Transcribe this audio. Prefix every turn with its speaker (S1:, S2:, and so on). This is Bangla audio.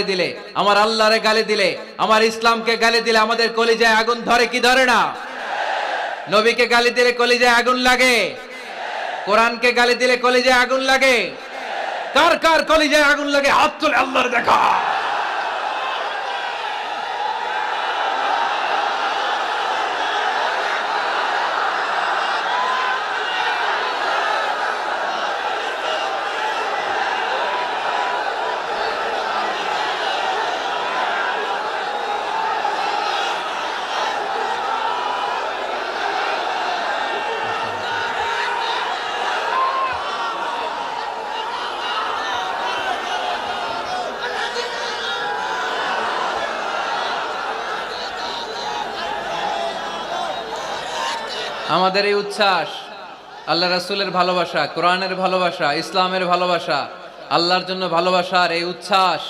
S1: দিলে, আমার আল্লাহরে গালি দিলে, আমার ইসলামকে গালি দিলে আমাদের কলিজায় আগুন ধরে কি ধরে না? নবীকে গালি দিলে কলিজায় আগুন লাগে, কোরআনকে গালি দিলে কলিজায় আগুন লাগে। কার কার কলিজায় আগুন লাগে হাত তুলে আল্লাহর দেখা। আমাদের এই উচ্ছ্বাস আল্লাহ রাসূলের ভালোবাসা, কোরআনের ভালোবাসা, ইসলামের ভালোবাসা, আল্লাহর জন্য ভালোবাসার এই উচ্ছ্বাস